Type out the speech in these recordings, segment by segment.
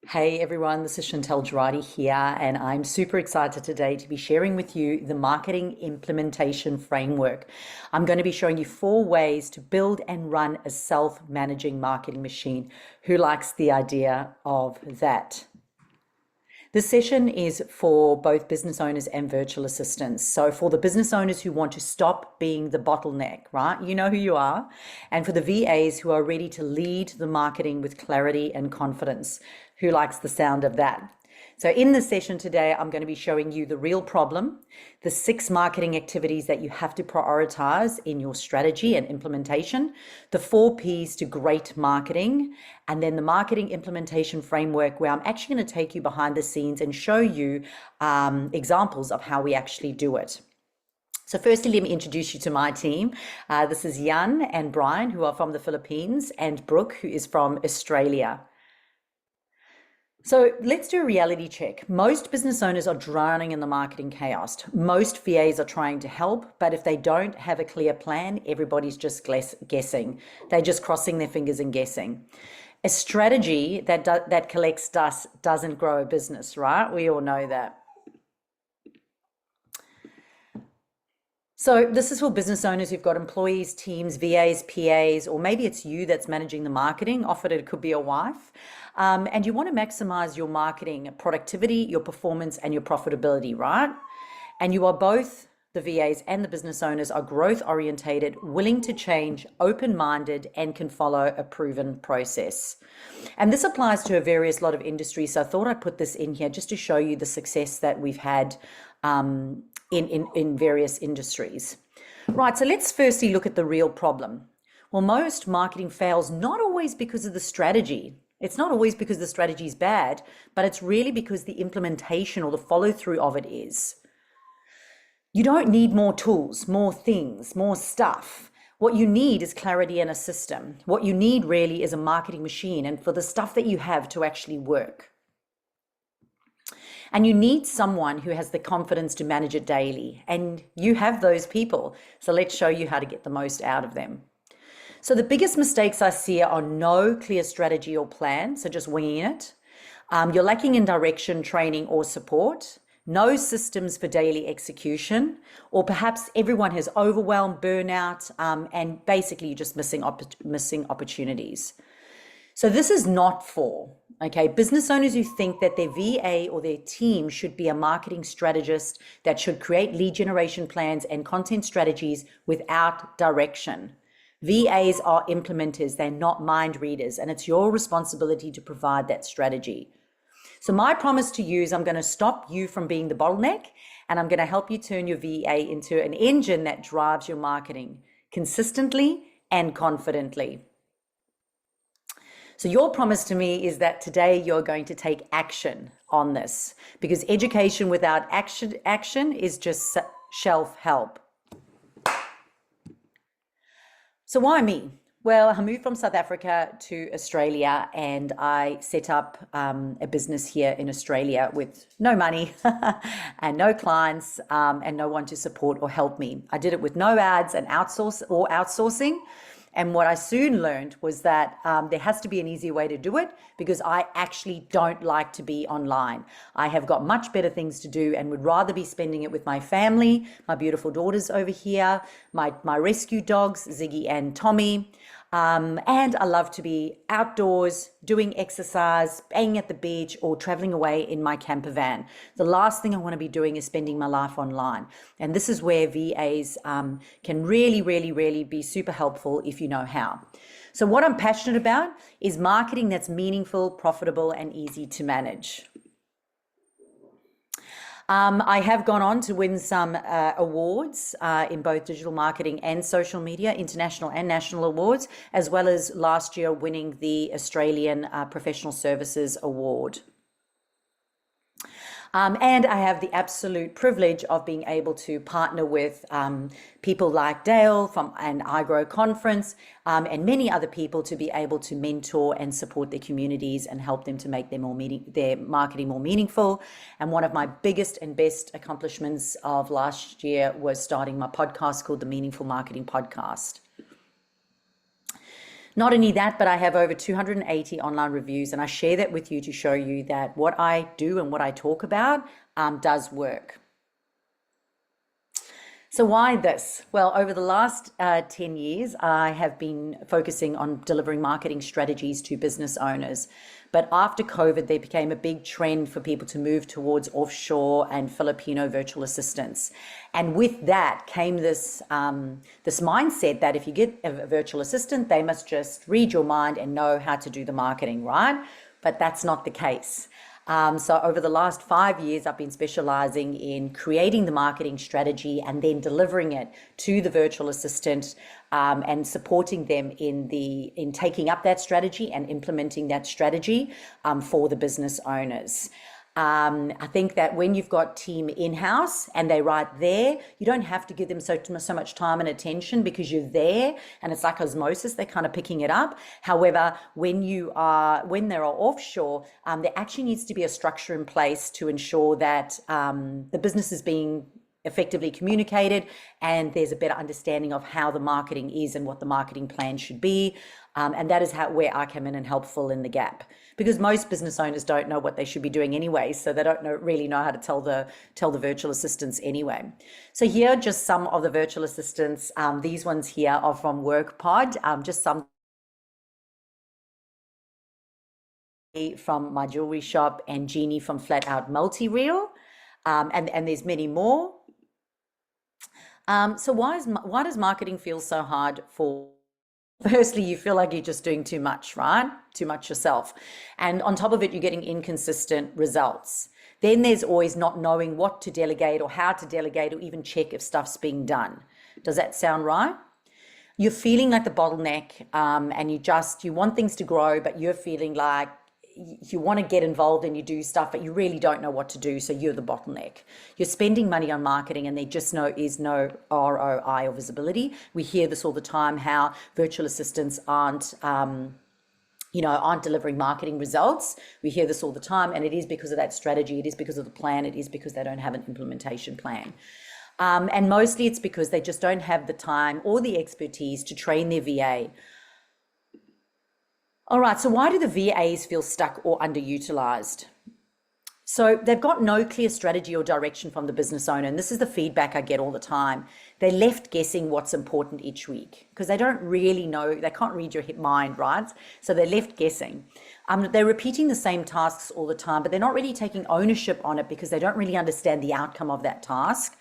Hey everyone, this is Chantal Gerardy here, and I'm super excited today to be sharing with you the marketing implementation framework. I'm going to be showing you 4 ways to build and run a self-managing marketing machine. Who likes the idea of that? This session is for both business owners and virtual assistants. So for the business owners who want to stop being the bottleneck, right? You know who you are. And for the VAs who are ready to lead the marketing with clarity and confidence. Who likes the sound of that? So in this session today, I'm going to be showing you the real problem, the 6 marketing activities that you have to prioritize in your strategy and implementation, the 4 Ps to great marketing, and then the marketing implementation framework where I'm actually going to take you behind the scenes and show you examples of how we actually do it. So firstly, let me introduce you to my team. This is Jan and Brian, who are from the Philippines, and Brooke, who is from Australia. So let's do a reality check. Most business owners are drowning in the marketing chaos. Most VAs are trying to help, but if they don't have a clear plan, everybody's just guessing. They're just crossing their fingers and guessing. A strategy that collects dust doesn't grow a business, right? We all know that. So this is for business owners who've got employees, teams, VAs, PAs, or maybe it's you that's managing the marketing. Often it could be a wife. And you want to maximize your marketing productivity, your performance, and your profitability, right? And you are both, the VAs and the business owners are growth orientated, willing to change, open-minded, and can follow a proven process. And this applies to a various lot of industries. So I thought I'd put this in here just to show you the success that we've had in various industries. Right, so let's firstly look at the real problem. Well, most marketing fails not always because of the strategy. It's not always because the strategy is bad, but it's really because the implementation or the follow through of it is. You don't need more tools, more things, more stuff. What you need is clarity and a system. What you need really is a marketing machine and for the stuff that you have to actually work. And you need someone who has the confidence to manage it daily. And you have those people. So let's show you how to get the most out of them. So the biggest mistakes I see are no clear strategy or plan, so just winging it. You're lacking in direction, training, or support. No systems for daily execution, or perhaps everyone has overwhelm, burnout, and basically you're just missing opportunities. So this is not for, business owners who think that their VA or their team should be a marketing strategist that should create lead generation plans and content strategies without direction. VAs are implementers, they're not mind readers, and it's your responsibility to provide that strategy. So my promise to you is I'm going to stop you from being the bottleneck, and I'm going to help you turn your VA into an engine that drives your marketing consistently and confidently. So your promise to me is that today you're going to take action on this, because education without action is just shelf help. So why me? Well, I moved from South Africa to Australia and I set up a business here in Australia with no money and no clients and no one to support or help me. I did it with no ads and outsourcing. And what I soon learned was that there has to be an easier way to do it because I actually don't like to be online. I have got much better things to do and would rather be spending it with my family, my beautiful daughters over here, my rescue dogs, Ziggy and Tommy. And I love to be outdoors, doing exercise, being at the beach, or traveling away in my camper van. The last thing I want to be doing is spending my life online. And this is where VAs can really be super helpful if you know how. So what I'm passionate about is marketing that's meaningful, profitable, and easy to manage. I have gone on to win some awards in both digital marketing and social media, international and national awards, as well as last year winning the Australian Professional Services Award. And I have the absolute privilege of being able to partner with people like Dale from an iGrow conference and many other people to be able to mentor and support their communities and help them to make their marketing more meaningful. And one of my biggest and best accomplishments of last year was starting my podcast called the Meaningful Marketing Podcast. Not only that, but I have over 280 online reviews, and I share that with you to show you that what I do and what I talk about does work. So why this? Well, over the last 10 years, I have been focusing on delivering marketing strategies to business owners. But after COVID, there became a big trend for people to move towards offshore and Filipino virtual assistants. And with that came this mindset that if you get a virtual assistant, they must just read your mind and know how to do the marketing, right? But that's not the case. So over the last 5 years, I've been specializing in creating the marketing strategy and then delivering it to the virtual assistant and supporting them in taking up that strategy and implementing that strategy for the business owners. I think that when you've got team in-house and they're right there, you don't have to give them so much time and attention because you're there and it's like osmosis, they're kind of picking it up. However, when they're offshore, there actually needs to be a structure in place to ensure that the business is being effectively communicated and there's a better understanding of how the marketing is and what the marketing plan should be. And that is where I come in and help fill in the gap, because most business owners don't know what they should be doing anyway, so they don't really know how to tell the virtual assistants anyway. So here are just some of the virtual assistants. These ones here are from WorkPod, just some from my jewelry shop, and Jeannie from Flat Out Multi-Reel, and there's many more. So why does marketing feel so hard for? Firstly, you feel like you're just doing too much, right? Too much yourself. And on top of it, you're getting inconsistent results. Then there's always not knowing what to delegate or how to delegate or even check if stuff's being done. Does that sound right? You're feeling like the bottleneck and you want things to grow, but you're feeling like you want to get involved and you do stuff, but you really don't know what to do, so you're the bottleneck. You're spending money on marketing and there just is no ROI or visibility. We hear this all the time, how virtual assistants aren't delivering marketing results. We hear this all the time, and it is because of that strategy, it is because of the plan, it is because they don't have an implementation plan. And mostly it's because they just don't have the time or the expertise to train their VA. All right, so why do the VAs feel stuck or underutilized? So they've got no clear strategy or direction from the business owner, and this is the feedback I get all the time. They're left guessing what's important each week because they don't really know, they can't read your mind, right? So they're left guessing. They're repeating the same tasks all the time, but they're not really taking ownership on it because they don't really understand the outcome of that task.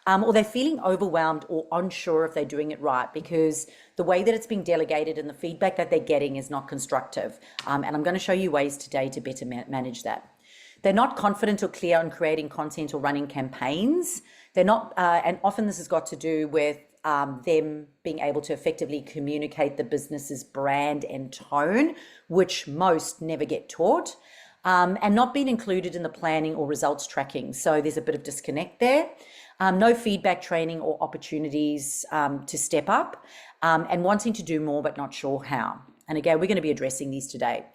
Or they're feeling overwhelmed or unsure if they're doing it right because the way that it's being delegated and the feedback that they're getting is not constructive. And I'm going to show you ways today to better manage that. They're not confident or clear on creating content or running campaigns. They're not, and often this has got to do with them being able to effectively communicate the business's brand and tone, which most never get taught. And not being included in the planning or results tracking. So there's a bit of disconnect there. No feedback training or opportunities to step up, and wanting to do more but not sure how. And again, we're going to be addressing these today.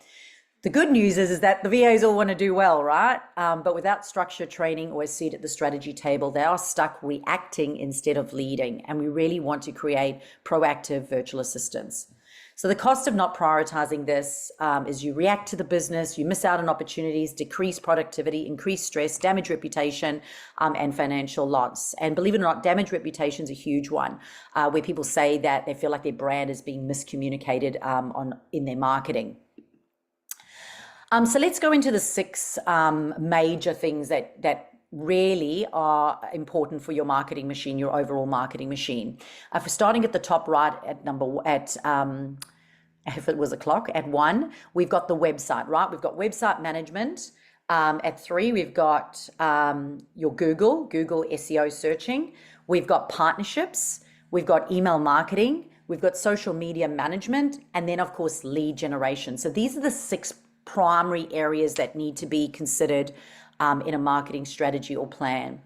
The good news is that the VAs all want to do well, right? But without structure, training, or a seat at the strategy table, they are stuck reacting instead of leading. And we really want to create proactive virtual assistants. So the cost of not prioritizing this is you react to the business, you miss out on opportunities, decrease productivity, increase stress, damage reputation, and financial loss. And believe it or not, damage reputation is a huge one, where people say that they feel like their brand is being miscommunicated in their marketing. So let's go into the 6 major things that really are important for your marketing machine, your overall marketing machine. For starting at the top right if it was a clock, at 1, we've got the website, right? We've got website management. At 3, we've got your Google SEO searching. We've got partnerships. We've got email marketing. We've got social media management. And then, of course, lead generation. So these are the 6 primary areas that need to be considered in a marketing strategy or plan.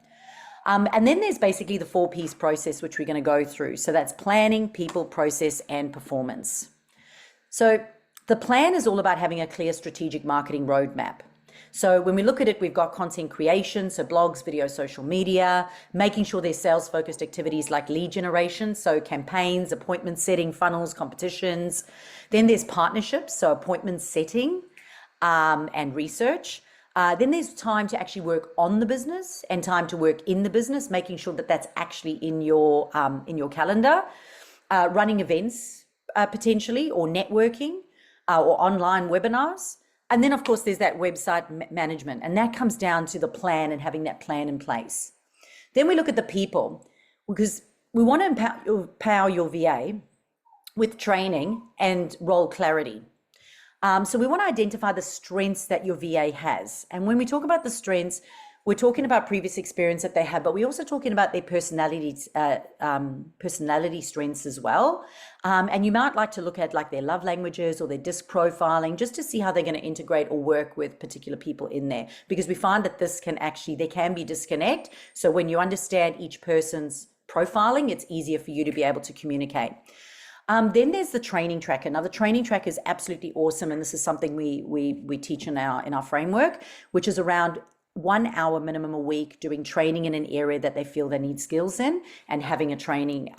And then there's basically the 4 Ps process, which we're going to go through. So that's planning, people, process, and performance. So the plan is all about having a clear strategic marketing roadmap. So when we look at it, we've got content creation, so blogs, video, social media, making sure there's sales focused activities like lead generation, so campaigns, appointment setting, funnels, competitions. Then there's partnerships, so appointment setting and research. Then there's time to actually work on the business and time to work in the business, making sure that that's actually in your calendar. Running events potentially, or networking, or online webinars. And then, of course, there's that website management, and that comes down to the plan and having that plan in place. Then we look at the people, because we want to empower your VA with training and role clarity. So we want to identify the strengths that your VA has. And when we talk about the strengths, we're talking about previous experience that they have, but we're also talking about their personality strengths as well. And you might like to look at like their love languages or their disc profiling, just to see how they're going to integrate or work with particular people in there. Because we find that there can be disconnect. So when you understand each person's profiling, it's easier for you to be able to communicate. Then there's the training tracker. Now, the training tracker is absolutely awesome, and this is something we teach in our framework, which is around 1 hour minimum a week doing training in an area that they feel they need skills in, and having a training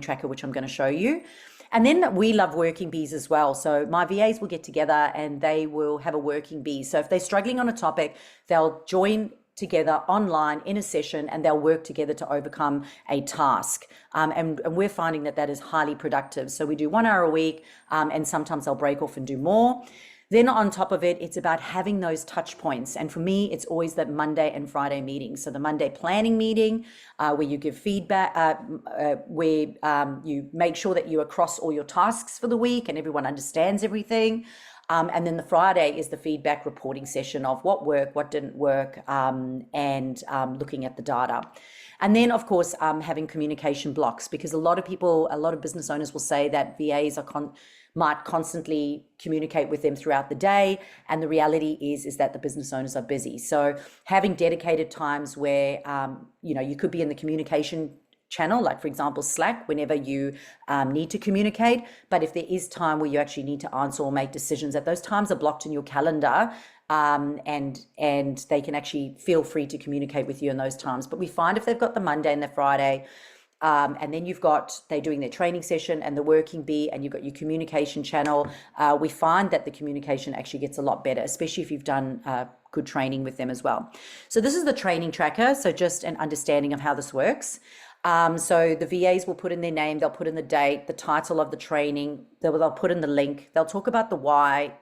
tracker, which I'm going to show you. And then we love working bees as well. So my VAs will get together and they will have a working bee. So if they're struggling on a topic, they'll join together online in a session and they'll work together to overcome a task. And we're finding that is highly productive. So we do 1 hour a week, and sometimes they'll break off and do more. Then on top of it, it's about having those touch points. And for me, it's always that Monday and Friday meeting. So the Monday planning meeting, where you give feedback, where you make sure that you're across all your tasks for the week and everyone understands everything. And then the Friday is the feedback reporting session of what worked, what didn't work, and looking at the data. And then, of course, having communication blocks, because a lot of business owners will say that VAs might constantly communicate with them throughout the day. And the reality is that the business owners are busy. So having dedicated times where, you could be in the communication channel, like for example, Slack, whenever you need to communicate. But if there is time where you actually need to answer or make decisions, that those times are blocked in your calendar, and they can actually feel free to communicate with you in those times. But we find if they've got the Monday and the Friday, and then they're doing their training session and the working bee, and you've got your communication channel, we find that the communication actually gets a lot better, especially if you've done good training with them as well. So this is the training tracker. So just an understanding of how this works. So the VAs will put in their name, they'll put in the date, the title of the training, they'll put in the link, they'll talk about the why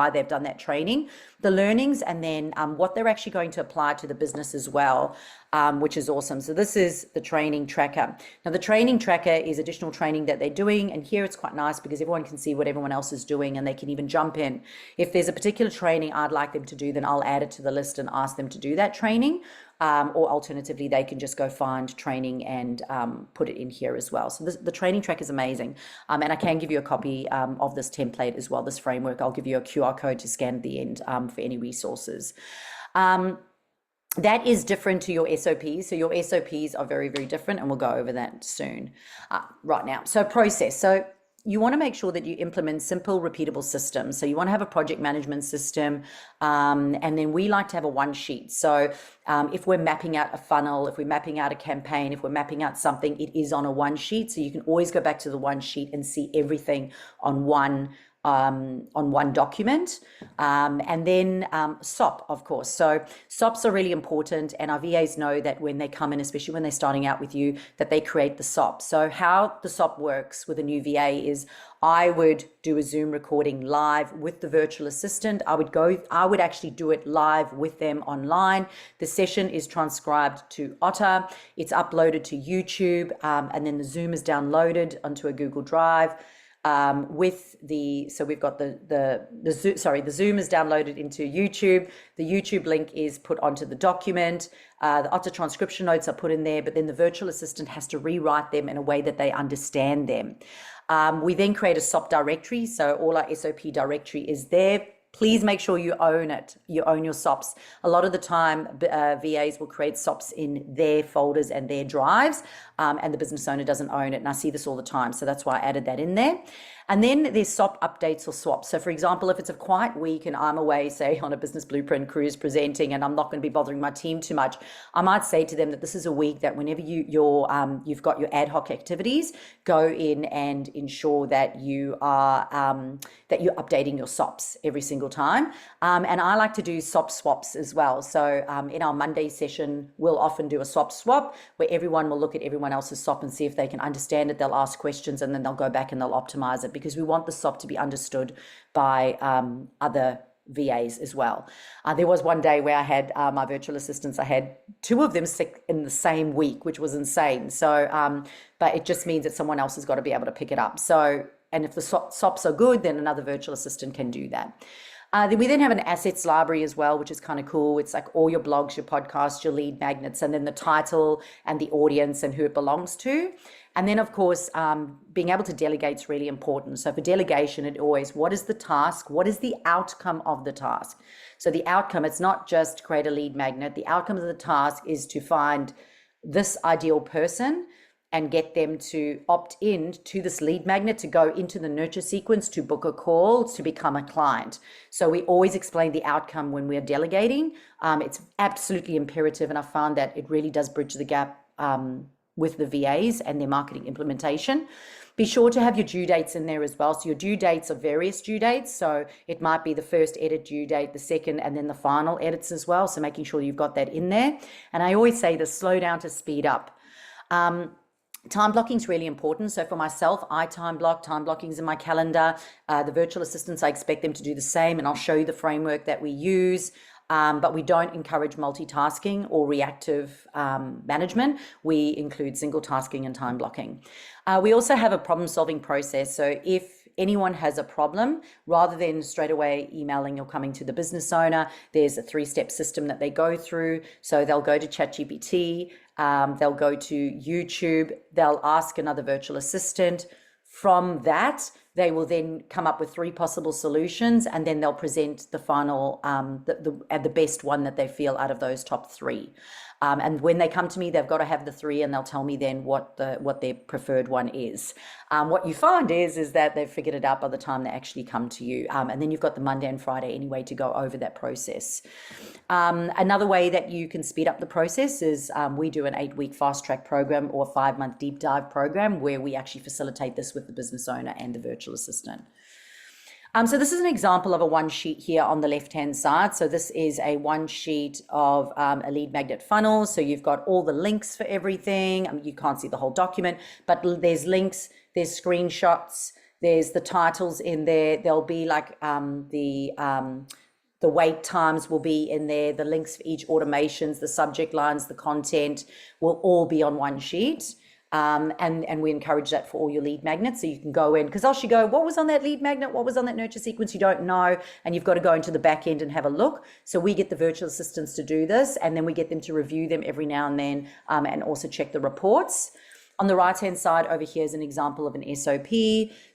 they've done that training, the learnings, and then what they're actually going to apply to the business as well, which is awesome. So this is the training tracker. Now the training tracker is additional training that they're doing, and here it's quite nice because everyone can see what everyone else is doing and they can even jump in. If there's a particular training I'd like them to do, then I'll add it to the list and ask them to do that training. Or alternatively, they can just go find training and put it in here as well. So the training track is amazing. And I can give you a copy of this template as well, this framework. I'll give you a QR code to scan at the end for any resources. That is different to your SOPs. So your SOPs are very, very different, and we'll go over that soon. Right now, so process. So you want to make sure that you implement simple, repeatable systems. So you want to have a project management system, and then we like to have a one sheet. So if we're mapping out a funnel, if we're mapping out a campaign, if we're mapping out something, it is on a one sheet. So you can always go back to the one sheet and see everything on one document. And then SOP, of course. So SOPs are really important, and our VAs know that when they come in, especially when they're starting out with you, that they create the SOP. So how the SOP works with a new VA is I would do a Zoom recording live with the virtual assistant. I would actually do it live with them online. The session is transcribed to Otter. It's uploaded to YouTube, and then the Zoom is downloaded onto a Google Drive. So we've got the Zoom is downloaded into YouTube. The YouTube link is put onto the document. The Otter transcription notes are put in there, but then the virtual assistant has to rewrite them in a way that they understand them. We then create a SOP directory. So all our SOP directory is there. Please make sure you own it. You own your SOPs. A lot of the time, VAs will create SOPs in their folders and their drives, and the business owner doesn't own it. And I see this all the time. So that's why I added that in there. And then there's SOP updates or swaps. So for example, if it's a quiet week and I'm away, say on a business blueprint cruise presenting, and I'm not going to be bothering my team too much, I might say to them that this is a week that whenever you've got your ad hoc activities, go in and ensure that you're updating your SOPs every single time. And I like to do SOP swaps as well. So in our Monday session, we'll often do a SOP swap where everyone will look at everyone else's SOP and see if they can understand it. They'll ask questions and then they'll go back and they'll optimize it, because we want the SOP to be understood by other VAs as well. There was one day where I had my virtual assistants, I had 2 of them sick in the same week, which was insane. So, but it just means that someone else has got to be able to pick it up. So, and if the SOPs are good, then another virtual assistant can do that. We then have an assets library as well, which is kind of cool. It's like all your blogs, your podcasts, your lead magnets, and then the title and the audience and who it belongs to. And then, of course, being able to delegate is really important. So for delegation, it always, what is the task? What is the outcome of the task? So the outcome, it's not just create a lead magnet. The outcome of the task is to find this ideal person and get them to opt in to this lead magnet, to go into the nurture sequence, to book a call, to become a client. So we always explain the outcome when we're delegating. It's absolutely imperative, and I found that it really does bridge the gap with the VAs and their marketing implementation. Be sure to have your due dates in there as well. So your due dates are various due dates. So it might be the first edit due date, the second, and then the final edits as well. So making sure you've got that in there. And I always say the slow down to speed up. Time blocking is really important. So for myself, I time blocking is in my calendar. The virtual assistants, I expect them to do the same, and I'll show you the framework that we use. But we don't encourage multitasking or reactive management. We include single tasking and time blocking. We also have a problem solving process. So if anyone has a problem, rather than straight away emailing or coming to the business owner, there's a 3-step system that they go through. So they'll go to ChatGPT, they'll go to YouTube, they'll ask another virtual assistant. From that, they will then come up with 3 possible solutions, and then they'll present the final, the best one that they feel out of those top 3. And when they come to me, they've got to have the 3, and they'll tell me then what their preferred one is. What you find is that they've figured it out by the time they actually come to you. And then you've got the Monday and Friday anyway to go over that process. Another way that you can speed up the process is we do an 8-week fast track program or a 5-month deep dive program where we actually facilitate this with the business owner and the virtual assistant. So this is an example of a one sheet here on the left-hand side. So this is a one sheet of a lead magnet funnel. So you've got all the links for everything. You can't see the whole document, but there's links, there's screenshots, there's the titles in there. There'll be like the wait times will be in there. The links for each automations, the subject lines, the content will all be on one sheet. And we encourage that for all your lead magnets. So you can go in, because else you go, what was on that lead magnet? What was on that nurture sequence? You don't know. And you've got to go into the back end and have a look. So we get the virtual assistants to do this, and then we get them to review them every now and then, and also check the reports. On the right-hand side over here is an example of an SOP.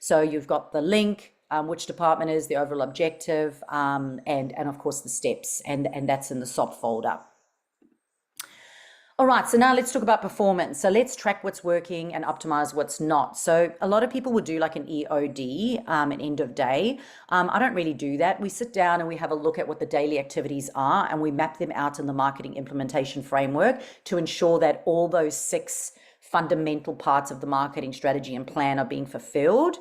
So you've got the link, which department is, the overall objective, and of course the steps, and that's in the SOP folder. All right, so now let's talk about performance. So let's track what's working and optimize what's not. So a lot of people would do like an EOD, an end of day. I don't really do that. We sit down and we have a look at what the daily activities are, and we map them out in the marketing implementation framework to ensure that all those 6 fundamental parts of the marketing strategy and plan are being fulfilled.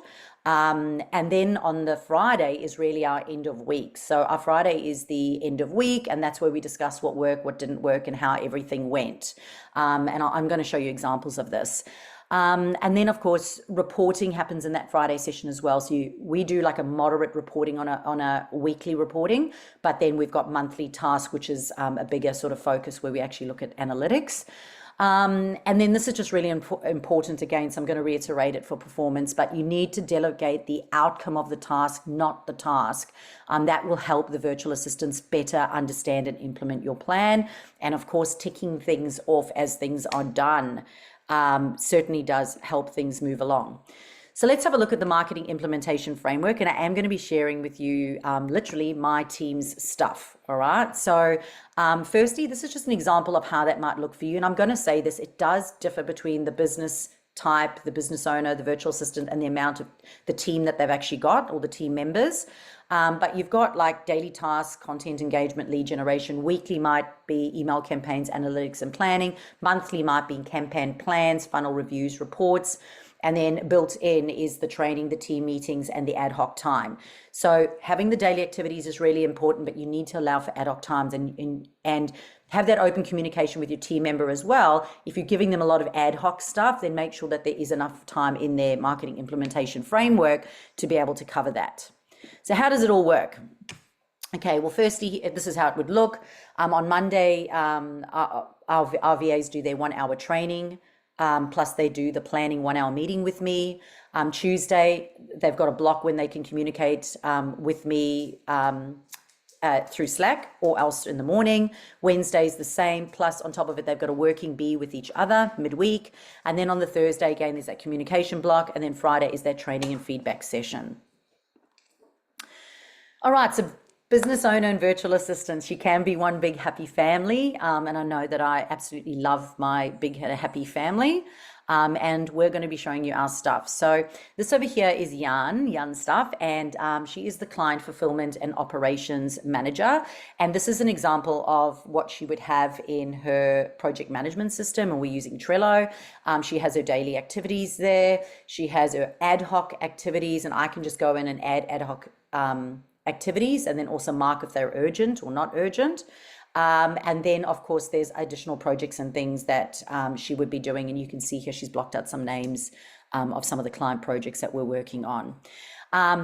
And then on the Friday is really our end of week. So our Friday is the end of week, and that's where we discuss what worked, what didn't work, and how everything went. And I'm going to show you examples of this. And then, of course, reporting happens in that Friday session as well. So we do like a moderate reporting on a weekly reporting, but then we've got monthly tasks, which is a bigger sort of focus where we actually look at analytics. And then this is just really important again, so I'm going to reiterate it for performance, but you need to delegate the outcome of the task, not the task. That will help the virtual assistants better understand and implement your plan. And of course, ticking things off as things are done certainly does help things move along. So let's have a look at the marketing implementation framework, and I am going to be sharing with you literally my team's stuff. All right. So firstly, this is just an example of how that might look for you. And I'm going to say this, it does differ between the business type, the business owner, the virtual assistant, and the amount of the team that they've actually got, or the team members. But you've got like daily tasks, content engagement, lead generation. Weekly might be email campaigns, analytics and planning. Monthly might be campaign plans, funnel reviews, reports. And then built in is the training, the team meetings, and the ad hoc time. So having the daily activities is really important, but you need to allow for ad hoc times and have that open communication with your team member as well. If you're giving them a lot of ad hoc stuff, then make sure that there is enough time in their marketing implementation framework to be able to cover that. So how does it all work? Okay, well, firstly, this is how it would look. On Monday, our VAs do their 1 hour training. Plus they do the planning 1 hour meeting with me. Tuesday, they've got a block when they can communicate with me through Slack or else in the morning. Wednesday's the same. Plus on top of it, they've got a working bee with each other midweek. And then on the Thursday, again, there's that communication block. And then Friday is their training and feedback session. All right, so business owner and virtual assistants, you can be one big happy family. And I know that I absolutely love my big happy family. And we're going to be showing you our stuff. So this over here is Yan's stuff, and she is the client fulfillment and operations manager. And this is an example of what she would have in her project management system, and we're using Trello. She has her daily activities there. She has her ad hoc activities, and I can just go in and add ad hoc activities and then also mark if they're urgent or not urgent. And then, of course, there's additional projects and things that she would be doing. And you can see here she's blocked out some names of some of the client projects that we're working on.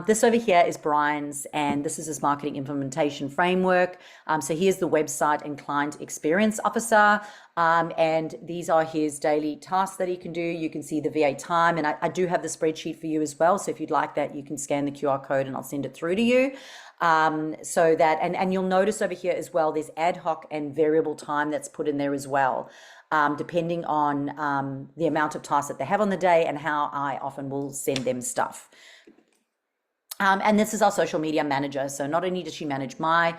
This over here is Brian's, and this is his marketing implementation framework. So here's the website and client experience officer. And these are his daily tasks that he can do. You can see the VA time, and I do have the spreadsheet for you as well. So if you'd like that, you can scan the QR code and I'll send it through to you. So that, and you'll notice over here as well, there's ad hoc and variable time that's put in there as well, depending on the amount of tasks that they have on the day and how I often will send them stuff. And this is our social media manager. So not only does she manage my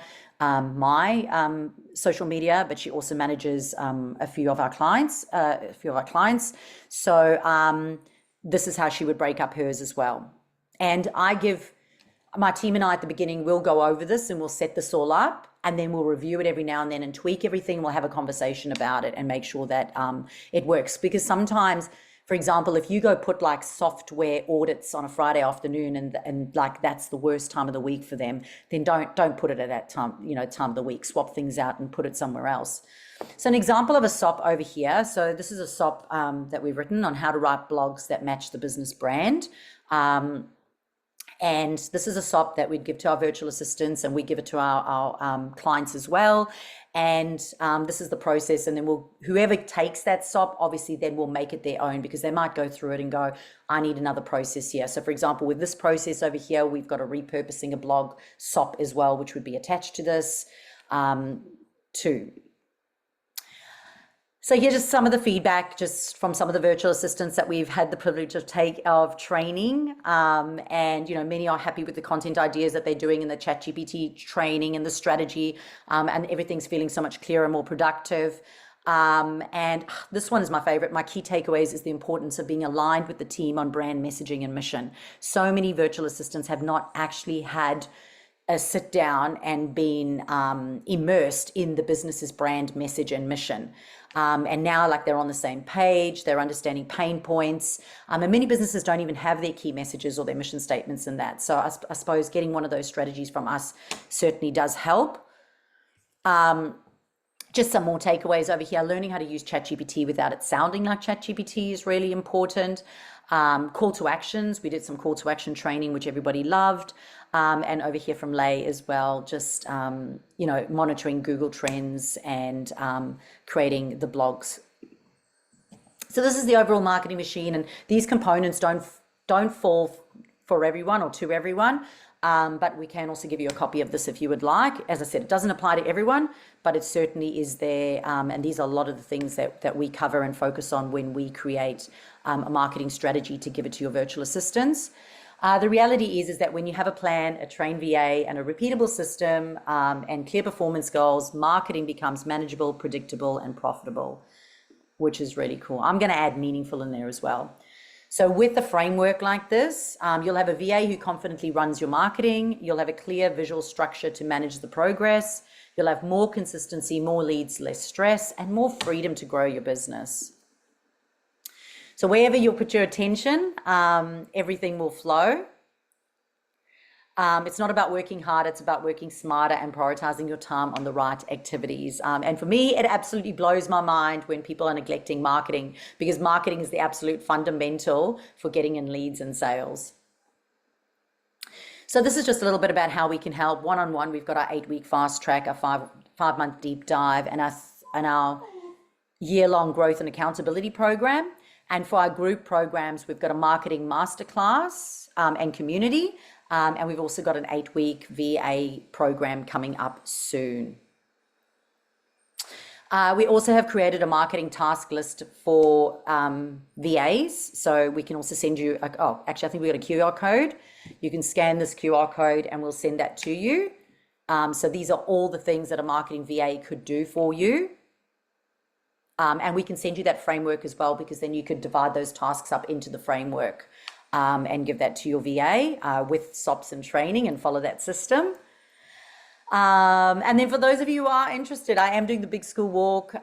social media, but she also manages a few of our clients. So this is how she would break up hers as well. And I give my team and I at the beginning, we'll go over this and we'll set this all up, and then we'll review it every now and then and tweak everything. We'll have a conversation about it and make sure that it works. Because sometimes, for example, if you go put like software audits on a Friday afternoon and like that's the worst time of the week for them, then don't put it at that time, time of the week. Swap things out and put it somewhere else. So an example of a SOP over here. So this is a SOP that we've written on how to write blogs that match the business brand. And this is a SOP that we'd give to our virtual assistants, and we give it to our clients as well. And this is the process. And then whoever takes that SOP, obviously then will make it their own, because they might go through it and go, I need another process here. So for example, with this process over here, we've got a repurposing a blog SOP as well, which would be attached to this too. So here's just some of the feedback just from some of the virtual assistants that we've had the privilege of training. And, many are happy with the content ideas that they're doing in the ChatGPT training and the strategy, and everything's feeling so much clearer and more productive. And this one is my favorite. My key takeaways is the importance of being aligned with the team on brand messaging and mission. So many virtual assistants have not actually had a sit down and been immersed in the business's brand message and mission. And now they're on the same page, they're understanding pain points. And many businesses don't even have their key messages or their mission statements in that. So I suppose getting one of those strategies from us certainly does help. Just some more takeaways over here. Learning how to use ChatGPT without it sounding like ChatGPT is really important. Call to actions. We did some call to action training, which everybody loved. And over here from Lay as well, just, monitoring Google Trends and creating the blogs. So this is the overall marketing machine, and these components don't fall for everyone or to everyone. But we can also give you a copy of this if you would like. As I said, it doesn't apply to everyone, but it certainly is there. And these are a lot of the things that we cover and focus on when we create a marketing strategy to give it to your virtual assistants. The reality is that when you have a plan, a trained VA, and a repeatable system and clear performance goals, marketing becomes manageable, predictable, and profitable, which is really cool. I'm going to add meaningful in there as well. So with a framework like this, you'll have a VA who confidently runs your marketing. You'll have a clear visual structure to manage the progress. You'll have more consistency, more leads, less stress, and more freedom to grow your business. So wherever you put your attention, everything will flow. It's not about working hard, it's about working smarter and prioritizing your time on the right activities. And for me, it absolutely blows my mind when people are neglecting marketing, because marketing is the absolute fundamental for getting in leads and sales. So this is just a little bit about how we can help. One-on-one, we've got our 8-week fast track, our five-month deep dive, and our year-long growth and accountability program. And for our group programs, we've got a marketing masterclass and community. And we've also got an 8-week VA program coming up soon. We also have created a marketing task list for VAs. So we can also send you, actually I think we've got a QR code. You can scan this QR code and we'll send that to you. So these are all the things that a marketing VA could do for you. And we can send you that framework as well, because then you could divide those tasks up into the framework. And give that to your VA with SOPs and training, and follow that system. And then for those of you who are interested, I am doing the Big School Walk,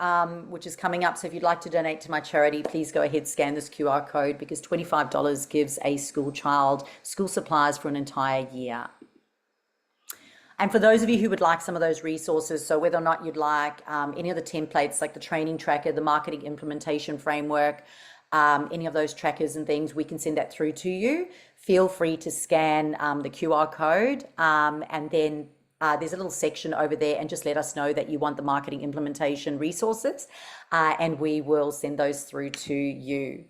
which is coming up. So if you'd like to donate to my charity, please go ahead, scan this QR code, because $25 gives a school child school supplies for an entire year. And for those of you who would like some of those resources, so whether or not you'd like any of the templates, like the training tracker, the marketing implementation framework, any of those trackers and things, we can send that through to you. Feel free to scan the QR code, and then there's a little section over there, and just let us know that you want the marketing implementation resources, and we will send those through to you.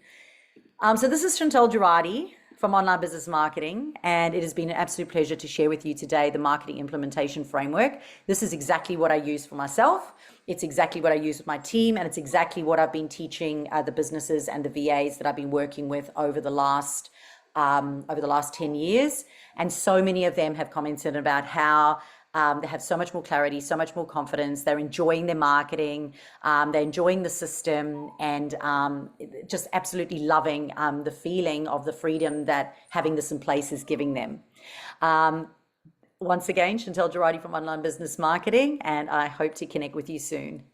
So this is Chantal Gerardy from Online Business Marketing, and it has been an absolute pleasure to share with you today the marketing implementation framework. This is exactly what I use for myself. It's exactly what I use with my team, and it's exactly what I've been teaching the businesses and the VAs that I've been working with over the last 10 years. And so many of them have commented about how they have so much more clarity, so much more confidence. They're enjoying their marketing, they're enjoying the system, and just absolutely loving the feeling of the freedom that having this in place is giving them. Once again, Chantal Gerardy from Online Business Marketing, and I hope to connect with you soon.